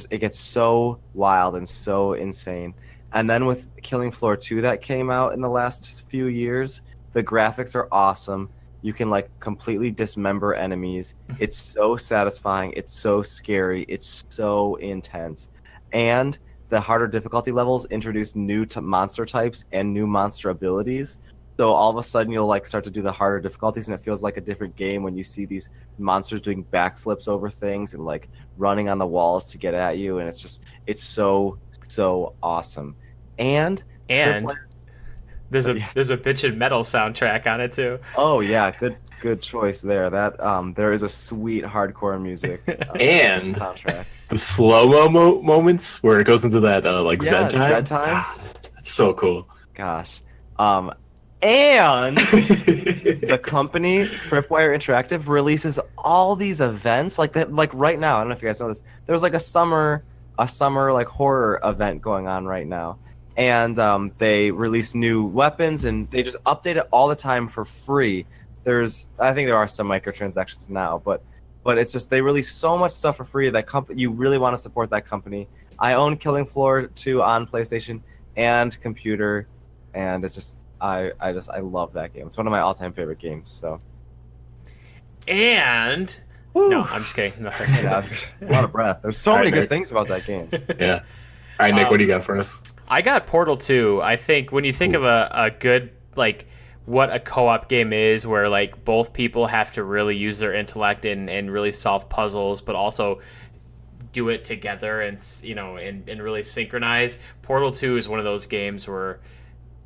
it gets so wild and so insane. And then with Killing Floor 2 that came out in the last few years, the graphics are awesome. You can like completely dismember enemies. It's so satisfying. It's so scary. It's so intense. And the harder difficulty levels introduce new monster types and new monster abilities. So all of a sudden you'll like start to do the harder difficulties, and it feels like a different game when you see these monsters doing backflips over things and like running on the walls to get at you, and it's so awesome. And there's a bitchin' metal soundtrack on it too. Oh yeah, good choice there. That there is a sweet hardcore music And soundtrack. The slow-mo moments where it goes into that like Zed time. Zed time. That's so cool. Gosh. And the company Tripwire Interactive releases all these events like that. Like right now, I don't know if you guys know this. There's like a summer like horror event going on right now, and they release new weapons and they just update it all the time for free. I think there are some microtransactions now, but it's just they release so much stuff for free. That you really want to support that company. I own Killing Floor 2 on PlayStation and computer, and it's just. I love that game. It's one of my all-time favorite games. So, and no, I'm just kidding. Nothing. Yeah, a lot of breath. There's so many good things about that game. Yeah. All right, Nick, what do you got for us? I got Portal 2. I think when you think of a good like what a co-op game is, where like both people have to really use their intellect and really solve puzzles, but also do it together and and really synchronize. Portal 2 is one of those games where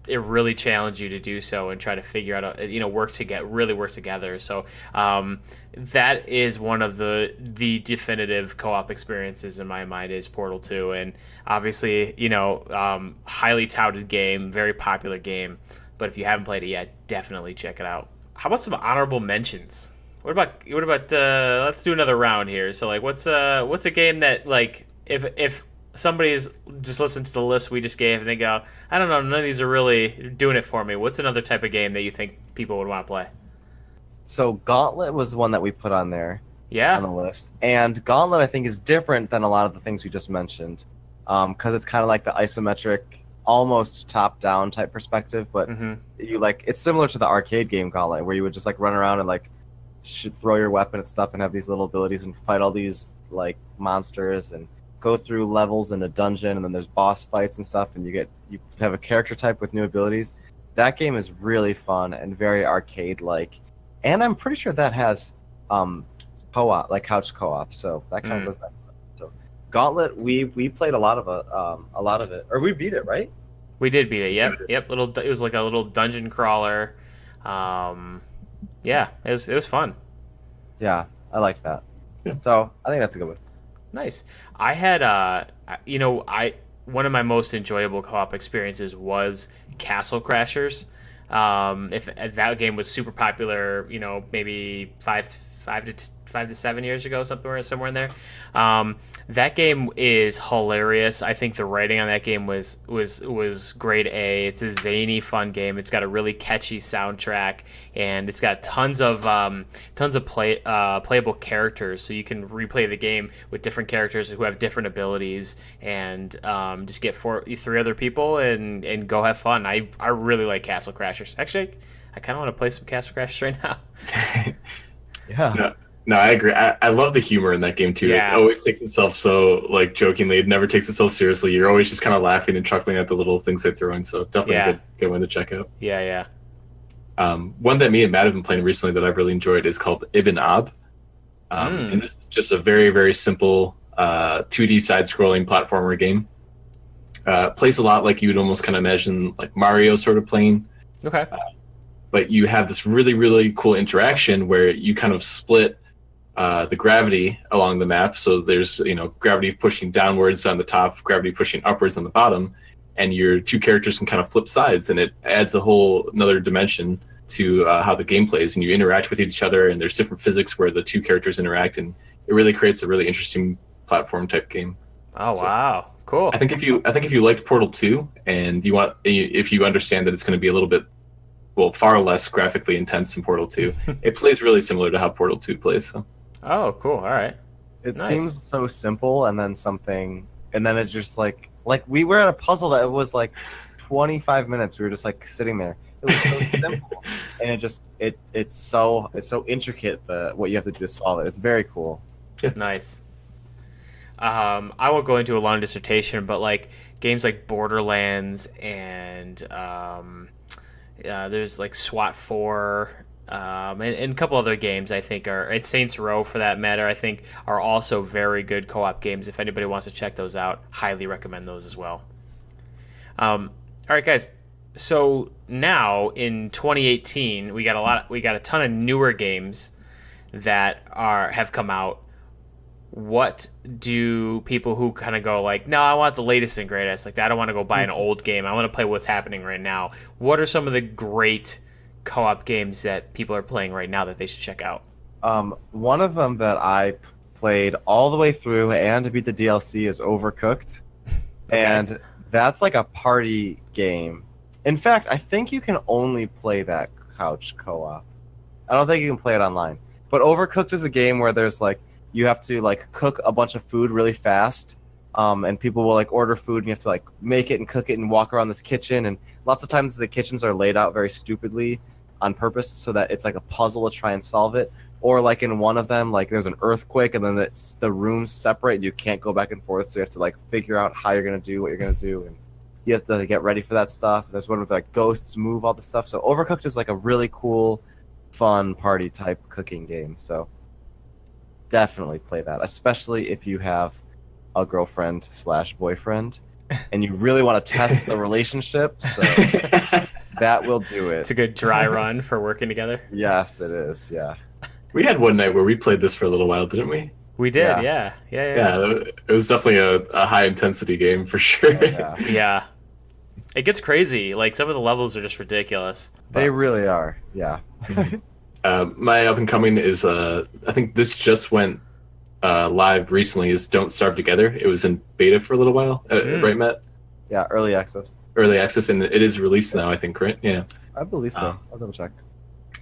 it really challenged you to do so and try to figure out work together. So that is one of the definitive co-op experiences in my mind is Portal 2, and obviously highly touted game, very popular game, but if you haven't played it yet, definitely check it out. How about some honorable mentions? What about let's do another round here. So like what's a game that like if somebody's just listened to the list we just gave and they go, I don't know, none of these are really doing it for me. What's another type of game that you think people would want to play? So Gauntlet was the one that we put on there. Yeah. On the list. And Gauntlet, I think, is different than a lot of the things we just mentioned. Because it's kind of like the isometric, almost top-down type perspective, but it's similar to the arcade game Gauntlet, where you would just like run around and like throw your weapon at stuff and have these little abilities and fight all these like monsters and go through levels in a dungeon, and then there's boss fights and stuff, and you have a character type with new abilities. That game is really fun and very arcade-like, and I'm pretty sure that has co-op, like couch co-op. So that kind of goes back. So Gauntlet, we played a lot of it, or we beat it, right? We did beat it. Yep. It was like a little dungeon crawler. Yeah, it was fun. Yeah, I liked that. Yeah. So I think that's a good one. Nice. I had one of my most enjoyable co-op experiences was Castle Crashers. If that game was super popular, maybe 5 to 7 years ago, somewhere in there. That game is hilarious. I think the writing on that game was grade A. It's a zany, fun game. It's got a really catchy soundtrack, and it's got tons of playable characters, so you can replay the game with different characters who have different abilities, and just get three other people and go have fun. I really like Castle Crashers. Actually, I kind of want to play some Castle Crashers right now. Yeah. No, I agree. I love the humor in that game too. Yeah. It always takes itself so jokingly. It never takes itself seriously. You're always just kind of laughing and chuckling at the little things they throw in. So definitely a good one to check out. Yeah. One that me and Matt have been playing recently that I've really enjoyed is called Ibn Ab. And this is just a very, very simple 2D side-scrolling platformer game. Plays a lot like you would almost kind of imagine like Mario sort of playing. Okay. But you have this really, really cool interaction where you kind of split the gravity along the map. So there's gravity pushing downwards on the top, gravity pushing upwards on the bottom, and your two characters can kind of flip sides, and it adds a whole another dimension to how the game plays, and you interact with each other, and there's different physics where the two characters interact, and it really creates a really interesting platform type game. Oh, so, wow, cool. I think if you liked Portal 2 and if you understand that it's going to be a little bit far less graphically intense than Portal 2, it plays really similar to how Portal 2 plays. So. Oh, cool. All right. It seems so simple, and then it's just like we were at a puzzle that was like 25 minutes. We were just like sitting there. It was so simple, and it's so intricate what you have to do to solve it. It's very cool. Yeah. Nice. I won't go into a long dissertation, but like games like Borderlands and there's like SWAT 4. And a couple other games I think and Saints Row for that matter, I think are also very good co-op games. If anybody wants to check those out, highly recommend those as well. All right, guys. So now in 2018, we got a ton of newer games that have come out. What do people who kind of go like, no, I want the latest and greatest, like I don't want to go buy an old game, I want to play what's happening right now. What are some of the great co-op games that people are playing right now that they should check out? One of them that I played all the way through and to beat the DLC is Overcooked. Okay. And that's like a party game. In fact, I think you can only play that couch co-op. I don't think you can play it online. But Overcooked is a game where there's like you have to like cook a bunch of food really fast. And people will like order food and you have to like make it and cook it and walk around this kitchen, and lots of times the kitchens are laid out very stupidly on purpose so that it's like a puzzle to try and solve it. Or like in one of them, like there's an earthquake and then the rooms separate and you can't go back and forth, so you have to like figure out how you're going to do what you're going to do, and you have to get ready for that stuff. There's one with like ghosts move all the stuff. So Overcooked is like a really cool, fun party type cooking game. So definitely play that, especially if you have a girlfriend/boyfriend and you really want to test the relationship. So that will do it. It's a good dry run for working together. Yes, it is. Yeah. We had one night where we played this for a little while, didn't we? We did, yeah. It was definitely a high intensity game for sure. Yeah. It gets crazy. Like some of the levels are just ridiculous. They really are. Yeah. My up and coming is I think this just went live recently, is Don't Starve Together. It was in beta for a little while, right, Matt? Yeah, early access. Early access, and it is released now, I think, right? Yeah. I believe so. I'll double check.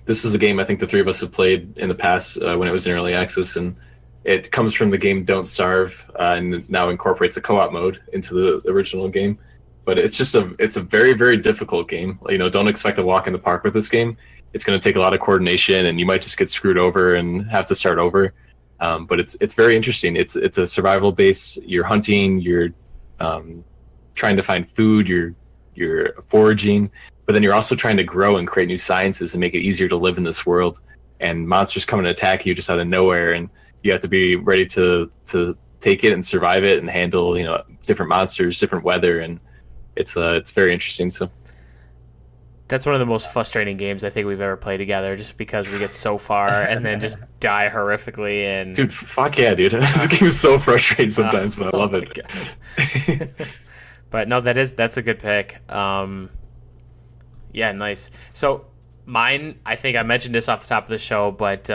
This is a game I think the three of us have played in the past when it was in early access, and it comes from the game Don't Starve, and now incorporates a co-op mode into the original game. But it's a very, very difficult game. Don't expect to walk in the park with this game. It's going to take a lot of coordination, and you might just get screwed over and have to start over. But it's very interesting. It's a survival base. You're hunting. You're trying to find food. You're foraging. But then you're also trying to grow and create new sciences and make it easier to live in this world. And monsters come and attack you just out of nowhere, and you have to be ready to take it and survive it and handle different monsters, different weather, and it's very interesting. So that's one of the most frustrating games I think we've ever played together, just because we get so far and then just die horrifically. And dude, fuck yeah, dude, this game is so frustrating sometimes, but I love it. But no, that's a good pick. Yeah, nice. So mine, I think I mentioned this off the top of the show, but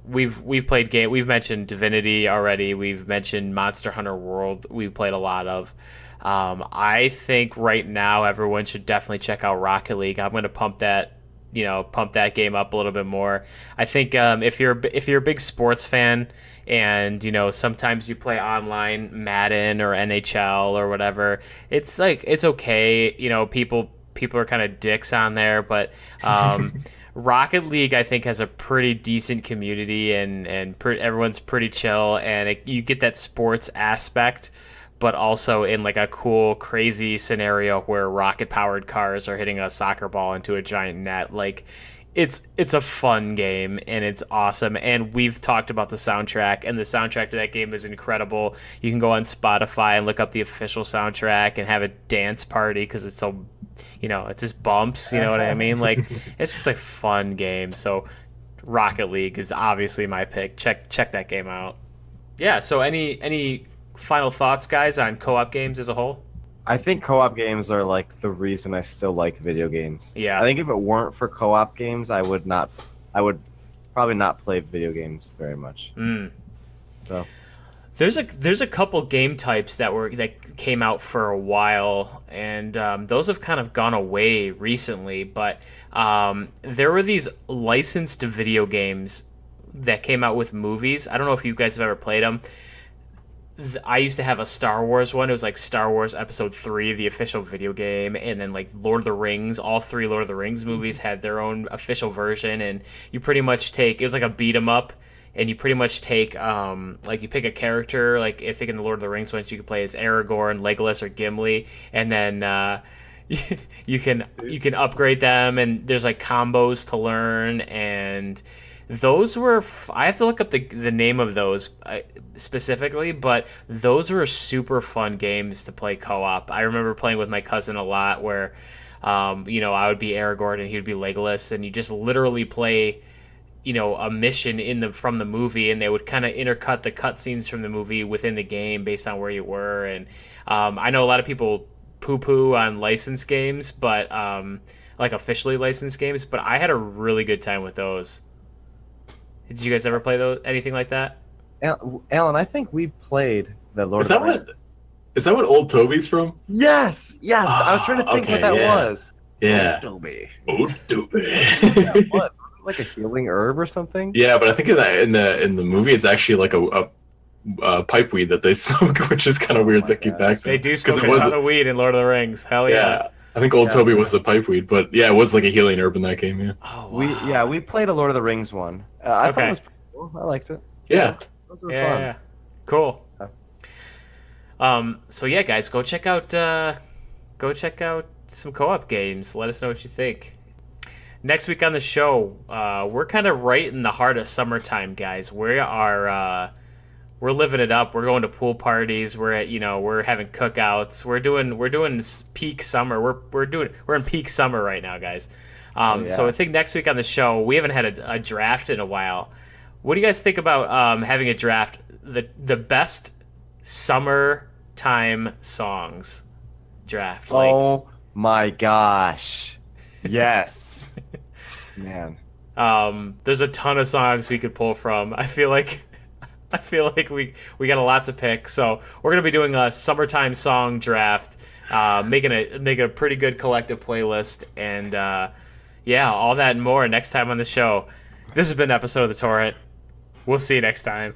we've played game. We've mentioned Divinity already. We've mentioned Monster Hunter World. We've played a lot of. I think right now everyone should definitely check out Rocket League. I'm going to pump that game up a little bit more. I think if you're a big sports fan and sometimes you play online Madden or NHL or whatever, it's okay. People are kind of dicks on there, but Rocket League I think has a pretty decent community and everyone's pretty chill, and you get that sports aspect, but also in like a cool, crazy scenario where rocket-powered cars are hitting a soccer ball into a giant net. Like, it's a fun game, and it's awesome. And we've talked about the soundtrack, and the soundtrack to that game is incredible. You can go on Spotify and look up the official soundtrack and have a dance party because it's so, it's just bumps. You know what I mean? Like, it's just a fun game. So, Rocket League is obviously my pick. Check that game out. Yeah. So, any final thoughts, guys, on co-op games as a whole? I think co-op games are like the reason I still like video games. Yeah. I think if it weren't for co-op games, I would probably not play video games very much. So there's a couple game types that came out for a while, and those have kind of gone away recently, but there were these licensed video games that came out with movies. I don't know if you guys have ever played them. I used to have a Star Wars one. It was like Star Wars Episode 3, the official video game, and then like Lord of the Rings. All three Lord of the Rings movies had their own official version, and you pretty much it was like a beat 'em up, and you pretty much take like you pick a character. Like I think in the Lord of the Rings ones, you could play as Aragorn, Legolas, or Gimli, and then you can upgrade them, and there's like combos to learn, and those were I have to look up the name of those specifically, but those were super fun games to play co-op. I remember playing with my cousin a lot where I would be Aragorn and he would be Legolas, and you just literally play a mission from the movie, and they would kind of intercut the cutscenes from the movie within the game based on where you were. And I know a lot of people poo-poo on licensed games, but like officially licensed games, but I had a really good time with those. Did you guys ever play anything like that? Alan, I think we played the Lord Is of the that Rings. is that what Old Toby's from? Yes. I was trying to think what that was. Yeah. Toby. Old Toby. It was it like a healing herb or something? Yeah, but I think in the movie it's actually like a pipe weed that they smoke, which is kind of weird thinking back. They do smoke a ton of weed in Lord of the Rings. Hell yeah. I think Old Toby was a pipe weed, but yeah, it was like a healing herb in that game. Yeah. Oh, wow. We played a Lord of the Rings one. I thought it was pretty cool. I liked it. Yeah. Those were fun. Yeah. Cool. So yeah, guys, go check out some co-op games. Let us know what you think. Next week on the show, we're kind of right in the heart of summertime, guys. We're living it up. We're going to pool parties. We're having cookouts. We're doing peak summer. We're in peak summer right now, guys. So I think next week on the show, we haven't had a draft in a while. What do you guys think about having a draft? The best summertime songs draft. Oh my gosh. Yes. Man. There's a ton of songs we could pull from. I feel like we got a lot to pick. So we're gonna be doing a summertime song draft, making a pretty good collective playlist, and all that and more next time on the show. This has been an episode of The Torrent. We'll see you next time.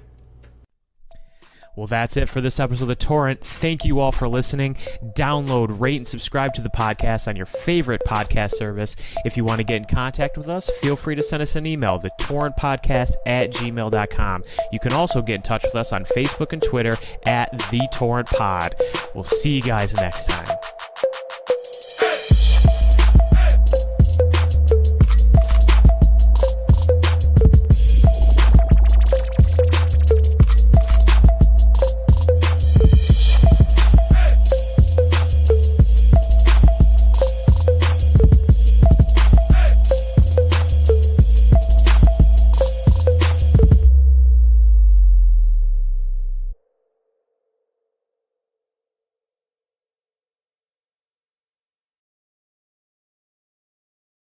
Well, that's it for this episode of The Torrent. Thank you all for listening. Download, rate, and subscribe to the podcast on your favorite podcast service. If you want to get in contact with us, feel free to send us an email, thetorrentpodcast@gmail.com. You can also get in touch with us on Facebook and Twitter @TheTorrentPod. We'll see you guys next time.